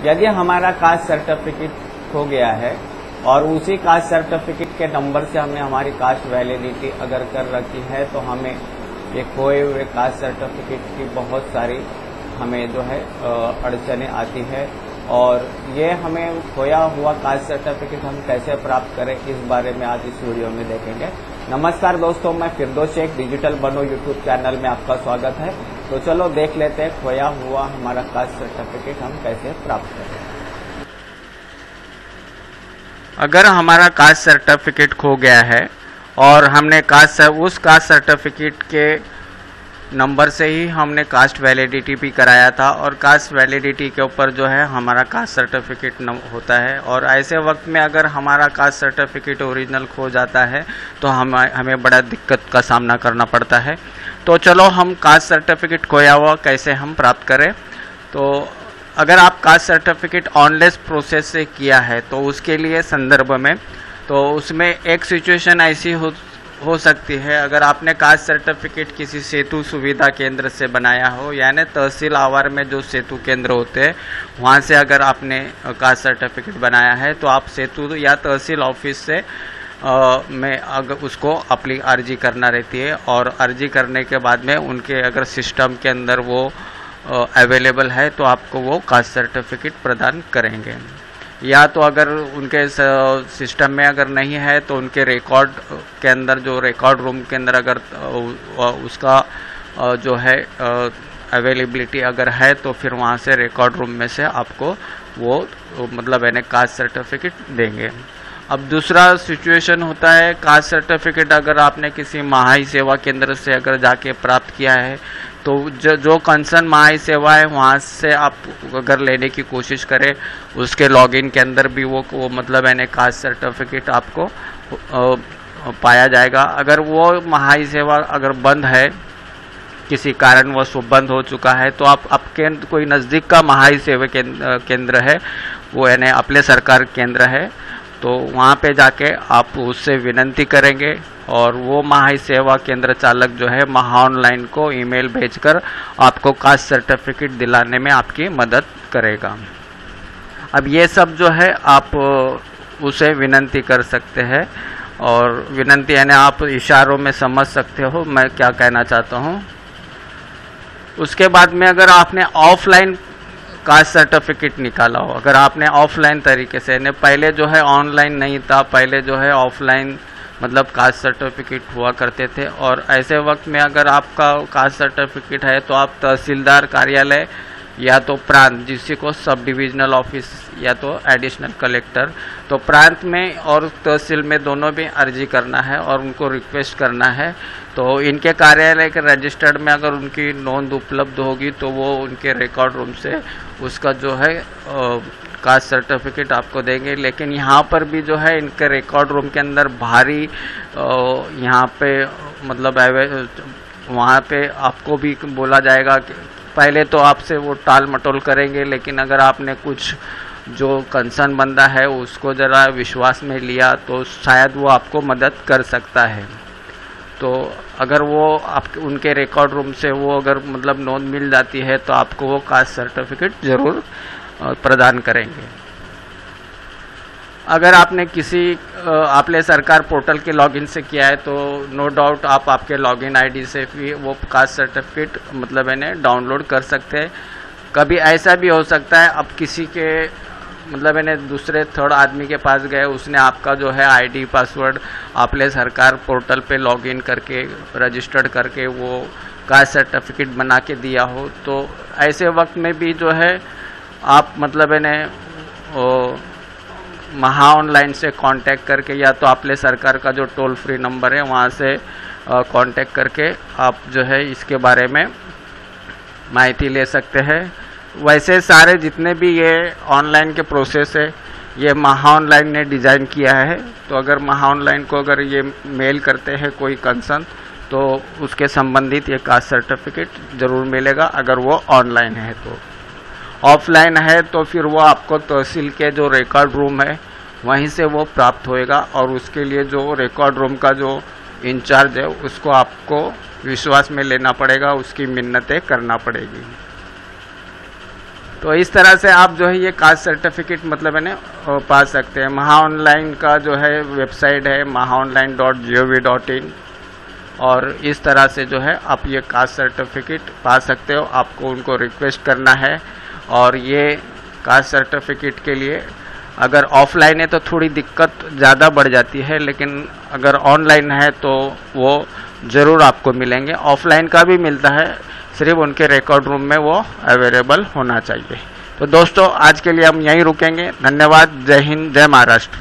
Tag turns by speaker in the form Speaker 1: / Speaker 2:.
Speaker 1: यदि हमारा caste certificate खो गया है और उसी कास्ट सर्टिफिकेट के नंबर से हमने हमारी कास्ट वैलिडिटी अगर कर रखी है तो हमें ये खोए हुए कास्ट सर्टिफिकेट की बहुत सारी हमें जो है अड़चनें आती है। और ये हमें खोया हुआ कास्ट सर्टिफिकेट हम कैसे प्राप्त करें, इस बारे में आज इस वीडियो में देखेंगे। नमस्कार दोस्तों, मैं फिरदौस शेख डिजिटल बनो यूट्यूब चैनल में आपका स्वागत है। तो चलो देख लेते हैं खोया हुआ हमारा कास्ट सर्टिफिकेट हम कैसे प्राप्त करें।
Speaker 2: अगर हमारा कास्ट सर्टिफिकेट खो गया है और हमने उस कास्ट सर्टिफिकेट के नंबर से ही हमने कास्ट वैलिडिटी भी कराया था और कास्ट वैलिडिटी के ऊपर जो है हमारा कास्ट सर्टिफिकेट होता है, और ऐसे वक्त में अगर हमारा कास्ट सर्टिफिकेट ओरिजिनल खो जाता है तो हमें बड़ा दिक्कत का सामना करना पड़ता है। तो चलो हम कास्ट सर्टिफिकेट खोया हुआ कैसे हम प्राप्त करें। तो अगर आप कास्ट सर्टिफिकेट ऑनलाइन प्रोसेस से किया है तो उसके लिए संदर्भ में तो उसमें एक सिचुएशन ऐसी हो सकती है, अगर आपने कास्ट सर्टिफिकेट किसी सेतु सुविधा केंद्र से बनाया हो, यानी तहसील आवर में जो सेतु केंद्र होते हैं वहाँ से अगर आपने कास्ट सर्टिफिकेट बनाया है तो आप सेतु या तहसील ऑफिस से में अगर उसको अपनी अर्जी करना रहती है, और अर्जी करने के बाद में उनके अगर सिस्टम के अंदर वो अवेलेबल है तो आपको वो कास्ट सर्टिफिकेट प्रदान करेंगे। या तो अगर उनके सिस्टम में अगर नहीं है तो उनके रिकॉर्ड के अंदर, जो रिकॉर्ड रूम के अंदर अगर उसका जो है अवेलेबिलिटी अगर है तो फिर वहाँ से रिकॉर्ड रूम में से आपको वो मतलब यानी कास्ट सर्टिफिकेट देंगे। अब दूसरा सिचुएशन होता है, कास्ट सर्टिफिकेट अगर आपने किसी महाई सेवा केंद्र से अगर जाके प्राप्त किया है तो जो कंसर्न महाई सेवा है वहाँ से आप अगर लेने की कोशिश करें, उसके लॉगिन के अंदर भी वो मतलब यानी कास्ट सर्टिफिकेट आपको पाया जाएगा। अगर वो महाई सेवा अगर बंद है, किसी कारणवश वो बंद हो चुका है, तो आप आपके कोई नज़दीक का महाई सेवा केंद्र है, वो यानी अपने सरकार केंद्र है, तो वहाँ पे जाके आप उससे विनती करेंगे और वो महाई सेवा केंद्र चालक जो है महा ऑनलाइन को ईमेल भेजकर आपको कास्ट सर्टिफिकेट दिलाने में आपकी मदद करेगा। अब ये सब जो है आप उसे विनती कर सकते हैं, और विनती यानी आप इशारों में समझ सकते हो मैं क्या कहना चाहता हूँ। उसके बाद में अगर आपने ऑफलाइन कास्ट सर्टिफिकेट निकाला हो, अगर आपने ऑफलाइन तरीके से, ने पहले जो है ऑनलाइन नहीं था, पहले जो है ऑफलाइन मतलब कास्ट सर्टिफिकेट हुआ करते थे, और ऐसे वक्त में अगर आपका कास्ट सर्टिफिकेट है तो आप तहसीलदार कार्यालय या तो प्रांत, जिसी को सब डिविजनल ऑफिस या तो एडिशनल कलेक्टर, तो प्रांत में और तहसील में दोनों में अर्जी करना है और उनको रिक्वेस्ट करना है। तो इनके कार्यालय के रजिस्टर्ड में अगर उनकी नोंद उपलब्ध होगी तो वो उनके रिकॉर्ड रूम से उसका जो है कास्ट सर्टिफिकेट आपको देंगे। लेकिन यहाँ पर भी जो है इनके रिकॉर्ड रूम के अंदर भारी यहाँ पे मतलब वहाँ पे आपको भी बोला जाएगा कि पहले तो आपसे वो टाल मटोल करेंगे, लेकिन अगर आपने कुछ जो कंसर्न बंदा है उसको ज़रा विश्वास में लिया तो शायद वो आपको मदद कर सकता है। तो अगर वो आपके उनके रिकॉर्ड रूम से वो अगर मतलब नोंद मिल जाती है तो आपको वो कास्ट सर्टिफिकेट ज़रूर प्रदान करेंगे। अगर आपने किसी आपने सरकार पोर्टल के लॉगिन से किया है तो नो डाउट आप आपके लॉगिन आईडी से भी वो कास्ट सर्टिफिकेट मतलब इन्हें डाउनलोड कर सकते हैं। कभी ऐसा भी हो सकता है अब किसी के मतलब इन्हें दूसरे थर्ड आदमी के पास गए, उसने आपका जो है आईडी पासवर्ड आपने सरकार पोर्टल पे लॉगिन करके रजिस्टर्ड करके वो कास्ट सर्टिफिकेट बना के दिया हो, तो ऐसे वक्त में भी जो है आप मतलब इन्हें महा ऑनलाइन से कांटेक्ट करके या तो आपले सरकार का जो टोल फ्री नंबर है वहाँ से कांटेक्ट करके आप जो है इसके बारे में माहिती ले सकते हैं। वैसे सारे जितने भी ये ऑनलाइन के प्रोसेस है ये महा ऑनलाइन ने डिज़ाइन किया है, तो अगर महा ऑनलाइन को अगर ये मेल करते हैं कोई कंसर्न तो उसके संबंधित ये कास्ट सर्टिफिकेट ज़रूर मिलेगा अगर वो ऑनलाइन है। तो ऑफलाइन है तो फिर वो आपको तहसील के जो रिकॉर्ड रूम है वहीं से वो प्राप्त होएगा, और उसके लिए जो रिकॉर्ड रूम का जो इंचार्ज है उसको आपको विश्वास में लेना पड़ेगा, उसकी मिन्नतें करना पड़ेगी। तो इस तरह से आप जो है ये कास्ट सर्टिफिकेट मतलब है ना पा सकते हैं। महा ऑनलाइन का जो है वेबसाइट है mahaonline.gov.in, और इस तरह से जो है आप ये कास्ट सर्टिफिकेट पा सकते हो। आपको उनको रिक्वेस्ट करना है, और ये कास्ट सर्टिफिकेट के लिए अगर ऑफलाइन है तो थोड़ी दिक्कत ज़्यादा बढ़ जाती है, लेकिन अगर ऑनलाइन है तो वो ज़रूर आपको मिलेंगे। ऑफलाइन का भी मिलता है, सिर्फ उनके रिकॉर्ड रूम में वो अवेलेबल होना चाहिए। तो दोस्तों आज के लिए हम यहीं रुकेंगे। धन्यवाद। जय हिंद, जय महाराष्ट्र।